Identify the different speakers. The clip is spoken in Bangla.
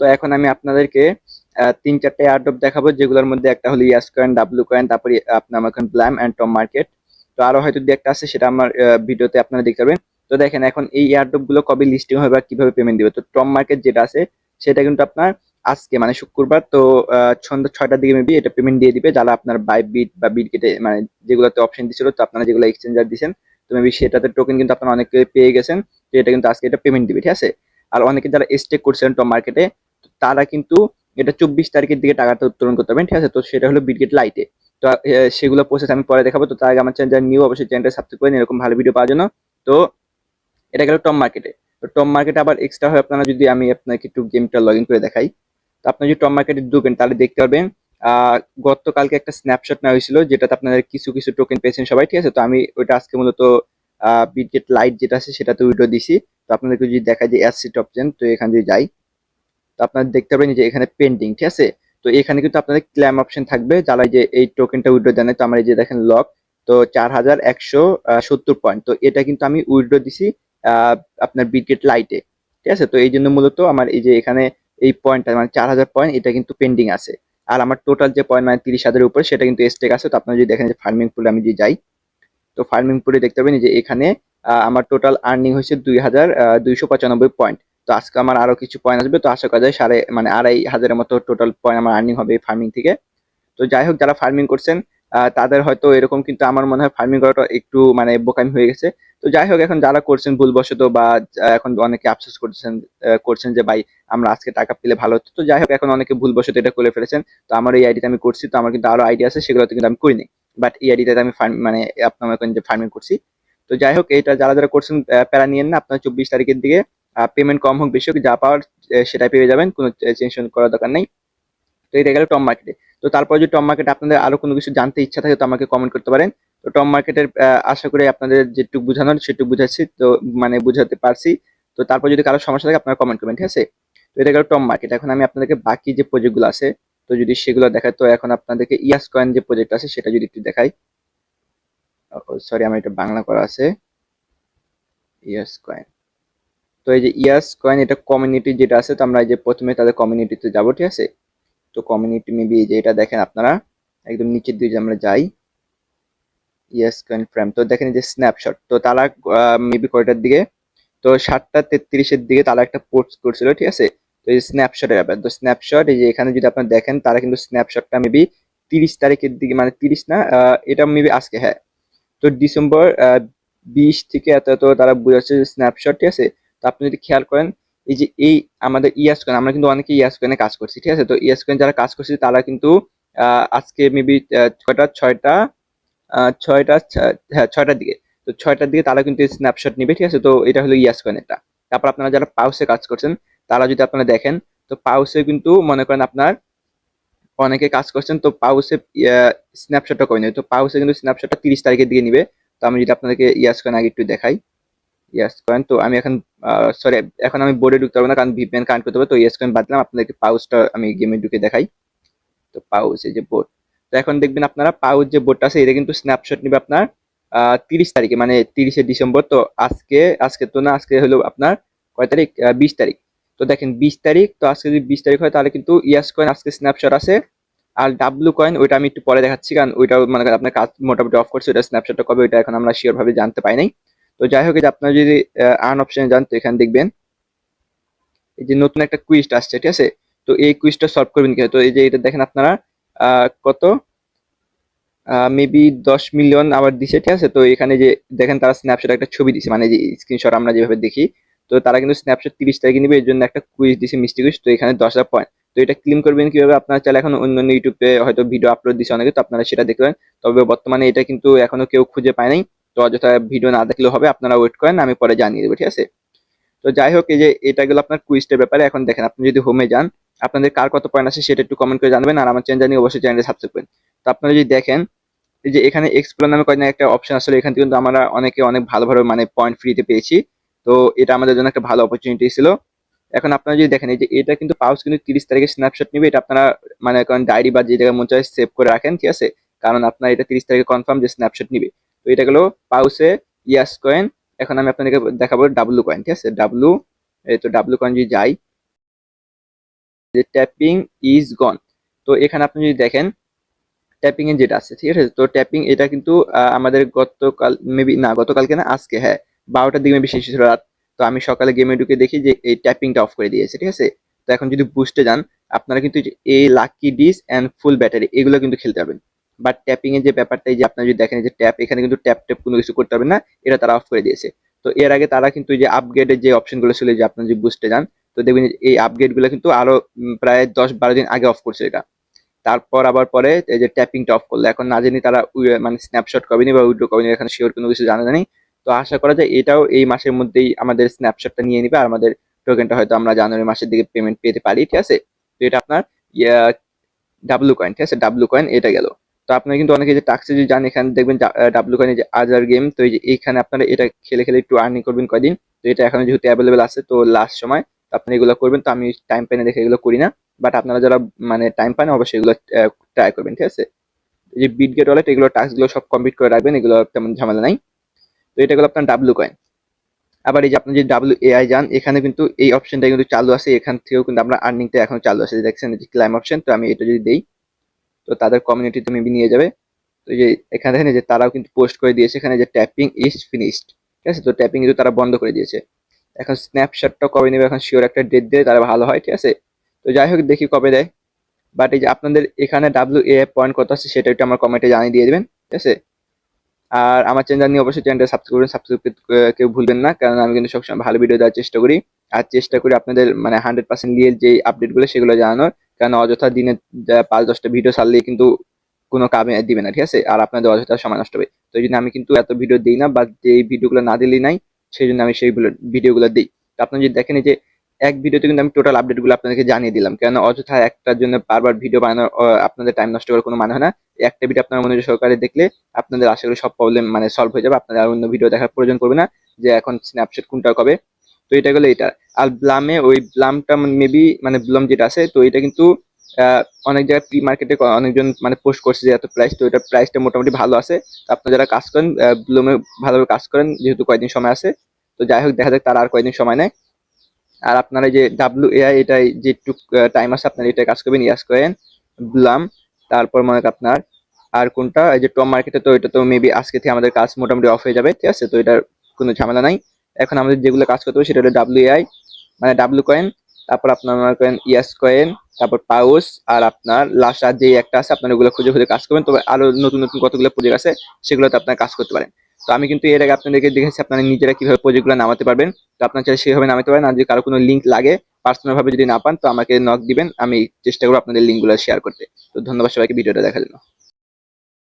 Speaker 1: তো এখন আমি আপনাদেরকে 3-4টে এয়ারড্রপ দেখাবো, যেগুলোর মধ্যে একটা হলো ইয়াস কয়েন, ডাব্লু কয়েন, তারপরে আপনার এখন ব্ল্যাম এন্ড টম মার্কেট। তো আরো হয়তো দু একটা আছে, সেটা আমার ভিডিওতে আপনারা দেখতে পাবেন। তো দেখেন এখন এই এয়ারড্রপ গুলো কবে লিস্টিং হবে আর কিভাবে পেমেন্ট দিবে। তো টম মার্কেট যেটা আছে সেটা কিন্তু আপনার আজকে মানে শুক্রবার, তো সন্ধ্যা 6টার দিকে মেবি এটা পেমেন্ট দিয়ে দিবে, যারা আপনার বাই বিট বা বিট কেটে মানে যেগুলোতে অপশন দিছিল, তো আপনারা যেগুলো এক্সচেঞ্জার দিচ্ছেন, তো মেবি সেটাতে টোকেন কিন্তু আপনারা অনেকে পেয়ে গেছেন। তো এটা কিন্তু আজকে এটা পেমেন্ট দিবে, ঠিক আছে। আর অনেকে যারা স্টেক করছেন টপ মার্কেটে, তারা কিন্তু এটা 24 তারিখের দিকে টাকাটা উত্তোলন করতে পারবেন, ঠিক আছে। তো সেটা হলো বিটগেট লাইটে। তো সেগুলো প্রসেস আমি পরে দেখাবো। তো তার আগে আমার চ্যানেল নিউ, অবশ্যই চ্যানেলটা সাবস্ক্রাইব করেন এরকম ভালো ভিডিও পাওয়ার জন্য। তো এটা গেল টপ মার্কেটে। তো টপ মার্কেটে আবার এক্সট্রা হয়, আপনারা যদি আমি আপনাকে একটু গেমটা লগ ইন করে দেখাই। তো আপনি যদি টপ মার্কেটে ঢুকেন তাহলে দেখতে পারবেন গতকালকে একটা স্ন্যাপশট নেওয়া হয়েছিল, যেটাতে আপনাদের কিছু কিছু টোকেন পেয়েছেন সবাই, ঠিক আছে। তো আমি ওইটা আজকে মূলত বিটগেট লাইট যেটা আছে সেটাতে উইড্রো দিছি। তো আপনাদেরকে যদি দেখা যায় অ্যাসেট অপশন, তো এখানে যদি যাই, তো আপনারা দেখতে পাবেন যে এখানে পেন্ডিং, ঠিক আছে। তো এখানে কিন্তু আপনাদের ক্লেম অপশন থাকবে, যারা যে এই টোকেনটা উইথড্র দেন। তো আমার এই যে দেখেন লক, তো 4170 পয়েন্ট, তো এটা কিন্তু আমি উইথড্র দিছি আহ, আপনার বিটগেট লাইটে, ঠিক আছে। তো এই জন্য মূলত আমার এই যে এখানে এই পয়েন্টটা মানে 4000 পয়েন্ট এটা কিন্তু পেন্ডিং আছে। আর আমার টোটাল যে পয়েন্ট মানে 30,000-এর উপরে সেটা কিন্তু স্টেক আছে। তো আপনারা যদি দেখেন যে ফার্মিং পুলে আমি যদি যাই, তো ফার্মিং পুলে দেখতে পাবেন যে এখানে আমার টোটাল আর্নিং হয়েছে 2,295 পয়েন্ট। তো আজকে আমার আরো কিছু পয়েন্ট আসবে, তো আশা করা যায় 2,500-এর মতো টোটাল পয়েন্ট আমার আর্নিং হবে ফার্মিং থেকে। তো যাই হোক, যারা ফার্মিং করছেন তাদের হয়তো এরকম, কিন্তু আমার মনে হয় ফার্মিং করাটা একটু মানে বোকামি হয়ে গেছে। তো যাই হোক, এখন যারা করছেন ভুলবশত বা এখন অনেকে আফসোস করছেন যে ভাই আমরা আজকে টাকা পেলে ভালো হতো। তো যাই হোক, এখন অনেকে ভুলবশত এটা করে ফেলেছেন। তো আমার এই আইডিতে আমি করছি, তো আমার কিন্তু আরো আইডিয়া আছে, সেগুলোতে কিন্তু আমি করিনি। বাট এই আইডিটাতে আমি মানে আপনার মনে করেন যে ফার্মিং করছি। তো যাই হোক, এটা যারা যারা করছেন প্যারা নিয়েন না, আপনার 24 তারিখের দিকে পেমেন্ট কম হোক বেশি হোক যা পাওয়ার সেটাই পেয়ে যাবেন, কোনো টেনশন করার দরকার নেই। তো এটা গেল টপ মার্কেটে। তো তারপর যদি টপ মার্কেটে আপনাদের আরো কোনো কিছু জানতে ইচ্ছা থাকে, তো আমাকে কমেন্ট করতে পারেন। তো টপ মার্কেটের আশা করি আপনাদের যেটুকু বোঝানোর সেটুকু বুঝাচ্ছি, তো মানে বুঝাতে পারছি। তো তারপর যদি কারো সমস্যা থাকে আপনারা কমেন্ট করবেন, ঠিক আছে। তো এটা গেল টপ মার্কেট। এখন আমি আপনাদেরকে বাকি যে প্রজেক্ট গুলো আছে, তো যদি সেগুলো দেখাই, তো এখন আপনাদেরকে ইয়াস কয়েন যে প্রজেক্ট আছে সেটা যদি একটু দেখাই। সরি, আমার এটা বাংলা করা আছে। ইয়াস কয়েন, তো এই যে ইয়াস কয়েন এটা কমিউনিটি যেটা আছে, তো আমরা এই যে প্রথমে তাদের কমিউনিটিতে যাবো, ঠিক আছে। তো কমিউনিটি মেবি এই যে এটা দেখেন আপনারা, একদম নিচের দিকে যদি আমরা যাই, ইয়েস কনফার্ম, তো দেখেন এই যে স্ন্যাপশট, তো তারা মেবি কয়টার দিকে, তো 7টা 33-এর দিকে তারা একটা পোস্ট করছিল, ঠিক আছে। তো এই স্ন্যাপশটের ব্যাপার, তো স্ন্যাপশট এই যে এখানে যদি আপনারা দেখেন, তারা কিন্তু স্ন্যাপশটটা মেবি 30 তারিখের দিকে, মানে 30 না, এটা মেবি আজকে, হ্যাঁ। তো ডিসেম্বর 20 থেকে এত এত তারা বুঝাচ্ছে স্ন্যাপশট, ঠিক আছে। তো আপনি যদি খেয়াল করেন, এই যে এই আমাদের ইয়াস কয়েন, আমরা কিন্তু অনেকে ইয়াস কয়েনে কাজ করছি, ঠিক আছে। তো ইয়াস কয়েন যারা কাজ করছে তারা কিন্তু আজকে মেবি ছয়টা ছয়টা হ্যাঁ 6টার দিকে, তো 6টার দিকে তারা কিন্তু স্ন্যাপশট নিবে, ঠিক আছে। তো এটা হলো ইয়াস কয়েনেরটা। তারপর আপনারা যারা পাউসে কাজ করছেন, তারা যদি আপনারা দেখেন, তো পাউসে কিন্তু মনে করেন আপনার অনেকে কাজ করছেন, তো পাউসে স্ন্যাপশটটা করে নেবে। তো পাউসে কিন্তু স্ন্যাপশটটা 30 তারিখের দিকে নিবে। তো আমি যদি আপনাদেরকে ইয়াস কয়েন আগে একটু দেখাই, ইয়াস কয়েন, তো আমি এখন সরি, এখন আমি বোর্ডে ঢুকতে পারবো না, কারণ ভিপিএন কানেক্ট করতে হবে। তো ইয়াস কয়েন বাদ দিলাম, আপনাদেরকে পাউসটা আমি গেমে ঢুকে দেখাই। তো পাউস এই যে বোর্ড, তো এখন দেখবেন আপনারা পাউস যে বোর্ডটা আছে এটা কিন্তু স্ন্যাপশট নিবে আপনার 30 তারিখে, মানে 30শে ডিসেম্বর। তো আজকে তো না, আজকে হলো আপনার কয় তারিখ, 20 তারিখ। তো দেখেন 20 তারিখ, তো আজকে যদি 20 তারিখ হয় তাহলে কিন্তু ইয়াস কয়েন আজকে স্ন্যাপশট আছে। আর ডাব্লু কয়েন ওইটা আমি একটু পরে দেখাচ্ছি, কারণ ওইটাও মানে আপনার কাজ মোটামুটি অফ করছে, ওইটা স্ন্যাপশটটা কবে ওইটা এখন আমরা শিওর ভাবে জানতে পাই নাই। তো যাই হোক, এই যে আপনারা যদি আর্ন অপশনে যান, তো এখানে দেখবেন এই যে নতুন একটা কুইজ আসছে, ঠিক আছে। তো এই কুইজটা সলভ করবেন কি, তো এই যে এটা দেখেন আপনারা কত মেবি 10 মিলিয়ন আবার দিছে, ঠিক আছে। তো এখানে যে দেখেন তারা স্ন্যাপশট একটা ছবি দিছে, মানে যে স্ক্রিনশট আমরা যেভাবে দেখি। তো তারা কিন্তু স্ন্যাপশট 30 তারিখে নিবে, এর জন্য একটা কুইজ দিছে, মিষ্টি কুইজ। তো এখানে 10,000 পয়েন্ট। তো এটা ক্লেম করবেন কিভাবে, আপনারা চাইলে এখন অন্য অন্য ইউটিউবে হয়তো ভিডিও আপলোড দিছে অনেকে, তো আপনারা সেটা দেখবেন। তবে বর্তমানে এটা কিন্তু এখনো কেউ খুঁজে পায় নাই। তো অযথা ভিডিও না দেখলেও হবে, আপনারা ওয়েট করেন, আমি পরে জানিয়ে দেবো, ঠিক আছে। তো যাই হোক, এই যে এটা গেল আপনার কুইজটার ব্যাপারে। এখন দেখেন আপনি যদি হোমে যান, আপনাদের কার কত পয়েন্ট আছে সেটা একটু কমেন্ট করে জানাবেন, আর আমার চ্যানেল জানিয়ে অবশ্যই চ্যানেলটা সাবস্ক্রাইব করেন। তো আপনারা যদি দেখেন, এই যে এখানে এক্সপ্লোর নামে কয়েকটা একটা অপশন আসলে, এখান থেকে কিন্তু আমরা অনেকে অনেক ভালো ভালো মানে পয়েন্ট ফ্রিতে পেয়েছি। তো এটা আমাদের জন্য একটা ভালো অপরচুনিটি ছিল। এখন আপনারা যদি দেখেন, এই যে এটা কিন্তু পাউস কিন্তু 30 তারিখে স্ন্যাপশট নিবে, এটা আপনারা মানে কারণ ডায়েরি বা যে জায়গায় মন চায় সেভ করে রাখেন, ঠিক আছে। কারণ আপনার এটা 30 তারিখে কনফার্ম যে স্ন্যাপশট নিবে। তো এটা গেলো পাউসে ইয়াস কয়েন। এখন আমি আপনাদেরকে দেখাবো ডাব্লু কয়েন, ঠিক আছে। ডাব্লু, এই তো ডাব্লু কয়েন যদি যাই, যে ট্যাপিং ইজ গন। তো এখানে আপনি যদি দেখেন ট্যাপিং এর যেটা আছে, ঠিক আছে, তো ট্যাপিং এটা কিন্তু আমাদের গতকাল মেবি না, গতকালকে না, আজকে, হ্যাঁ, 12টার দিকে মেবি শেষ হয়েছিল রাত। তো আমি সকালে গেমে ঢুকে দেখি যে এই ট্যাপিংটা অফ করে দিয়েছে, ঠিক আছে। তো এখন যদি বুস্টে যান, আপনারা কিন্তু এই lucky dish and full battery এগুলো কিন্তু খেলতে পারবেন। বাট ট্যাপিং এর যে ব্যাপারটা, এই যে আপনারা যদি দেখেন যে ট্যাপ, এখানে কিন্তু ট্যাপ ট্যাপ কোনো কিছু করতে পারবেন না, এটা তারা অফ করে দিয়েছে। তো এর আগে তারা কিন্তু এই যে আপগ্রেডের যে অপশন গুলো ছিল, যে আপনারা যদি বুস্টে যান, তো দেখবেন যে এই আপগ্রেড গুলো কিন্তু আরো প্রায় 10-12 দিন আগে অফ করছে এটা। তারপর আবার পরে এই যে ট্যাপিংটা অফ করলো, এখন না জানি তারা মানে স্ন্যাপশট কবে নিবে বা উইথড্র কবে নিবে, এখন শিওর কোনো কিছু জানা নেই। তো আশা করা যায় এটাও এই মাসের মধ্যেই আমাদের স্ন্যাপশটটা নিয়ে নিবে, আর আমাদের টোকেনটা হয়তো আমরা জানুয়ারি মাসের দিকে পেমেন্ট পেতে পারি, ঠিক আছে। তো এটা আপনার ডাব্লু কয়েন, ঠিক আছে, ডাব্লু কয়েন এটা গেল। তো আপনারা কিন্তু অনেকে যে টাক্সে যদি যান, এখানে দেখবেন ডাব্লু কয়েন যে আজার গেম, তো এই যে এইখানে আপনারা এটা খেলে খেলে একটু আর্নিং করবেন কয়দিন। তো এটা এখন যেহেতু অ্যাভেলেবেল আছে, তো লাস্ট সময় তো আপনি এগুলো করবেন। তো আমি টাইম পাই না দেখে এগুলো করি না, বাট আপনারা যারা মানে টাইম পান অবশ্যই এগুলো ট্রাই করবেন, ঠিক আছে। এই যে বিটগেট ওয়ালেট, এগুলো টাস্ক গুলো সব কমপ্লিট করে রাখবেন, এগুলো তেমন ঝামেলা নাই। তো এটা গেল আপনার ডাব্লু কয়েন। আবার এই যে আপনি যে ডাব্লু এআই যান, এখানে কিন্তু এই অপশনটা কিন্তু চালু আছে, এখান থেকেও কিন্তু আমরা আর্নিংটা এখন চালু আছে, দেখছেন যে ক্লাইম অপশন। তো আমি এটা যদি দেই, তো তাদের কমিউনিটিতে মেবি নিয়ে যাবে। তো এই যে এখানে দেখেন যে তারাও কিন্তু পোস্ট করে দিয়েছে এখানে যে ট্যাপিং ইজ ফিনিশড, ঠিক আছে। তো ট্যাপিং কিন্তু তারা বন্ধ করে দিয়েছে। এখন স্ন্যাপশটটা কবে নেবে, এখন শিওর একটা ডেট দিয়ে তারা ভালো হয়, ঠিক আছে। তো যাই হোক, দেখি কবে দেয়। বাট এই যে আপনাদের এখানে ডাব্লিউ এ পয়েন্ট কত আছে সেটা একটু আমার কমেন্টে জানিয়ে দিয়ে দিবেন, ঠিক আছে। আর আমার চ্যানেল নিয়ে অবশ্যই চ্যানেলটা সাবস্ক্রাইব করবেন, সাবস্ক্রাইব কেউ ভুলবেন না, কারণ আমি কিন্তু সবসময় ভালো ভিডিও দেওয়ার চেষ্টা করি। আর চেষ্টা করি আপনাদের মানে 100% রিয়েল যে আপডেটগুলো সেগুলো জানানোর, কারণ অযথা দিনে 5-10টা ভিডিও ছাড়লেই কিন্তু কোনো কামে দিবে না, ঠিক আছে। আর আপনাদের অযথা সময় নষ্ট হবে। তো এই জন্য আমি কিন্তু এত ভিডিও দিই না, বা যে ভিডিওগুলো না দিলেই নাই, সেই জন্য আমি সেইগুলো ভিডিওগুলো দিই। তো আপনারা যদি দেখেন এই যে এক ভিডিওতে কিন্তু আমি টোটাল আপডেটগুলো আপনাদেরকে জানিয়ে দিলাম, কেন অযথা একটার জন্য বারবার ভিডিও বানানোর আপনাদের টাইম নষ্ট করার কোনো মানে হয় না। একটা ভিডিও আপনারা মনোযোগ সহকারে দেখলে আপনাদের আশা করি সব প্রবলেম মানে সলভ হয়ে যাবে, আপনাদের আর অন্য ভিডিও দেখার প্রয়োজন পড়বে না যে এখন স্ন্যাপশট কোনটা কবে। তো এটা গেলো এটা। আর ব্লামে, ওই ব্লামটা মেবি মানে ব্লাম যেটা আছে, তো এটা কিন্তু আহ, অনেক জায়গায় প্রি মার্কেটে অনেকজন মানে পোস্ট করছে যে এত প্রাইস, তো এটা প্রাইসটা মোটামুটি ভালো আছে। তো আপনারা যারা কাজ করেন ব্লুমে ভালোভাবে কাজ করেন, যেহেতু কয়েকদিন সময় আছে। তো যাই হোক, দেখা যাক তারা আর কয়েকদিন সময় নেয়। আর আপনারা যে ডাব্লিউ এআই এটা যে টুক টাইম আছে, আপনারা এটা কাজ করবেন, ইয়াস করেন, ব্লাম, তারপর মনে করেন আপনার আর কোনটা, এই যে টপ মার্কেটে, তো এটা তো মেবি আজকে থেকে আমাদের কাজ মোটামুটি অফ হয়ে যাবে, ঠিক আছে। তো এটার কোনো ঝামেলা নাই। এখন আমাদের যেগুলো কাজ করতে হবে সেটা হলো ডাব্লিউ এআই, মানে ডাব্লিউ কয়েন, তারপর আপনার মনে করেন ইয়াস কয়েন, তারপর পাউস, আর আপনার লাস্ট আর যে একটা আছে, আপনার ওগুলো খুঁজে খুঁজে কাজ করবেন। তবে আরো নতুন নতুন কতগুলো প্রজেক্ট আছে, সেগুলোতে আপনার কাজ করতে পারেন। তো আমি কিন্তু এর আগে আপনাদেরকে দেখেছি আপনারা নিজেরা কিভাবে প্রজেক্টগুলো নামাতে পারবেন। তো আপনার চাইলে সেভাবে নামাতে পারেন। আর যদি কারো কোনো লিঙ্ক লাগে পার্সোনাল ভাবে যদি না পান, তো আমাকে নক দিবেন, আমি চেষ্টা করবো আপনাদের লিঙ্কগুলো শেয়ার করতে। তো ধন্যবাদ সবাইকে ভিডিওটা দেখার জন্য।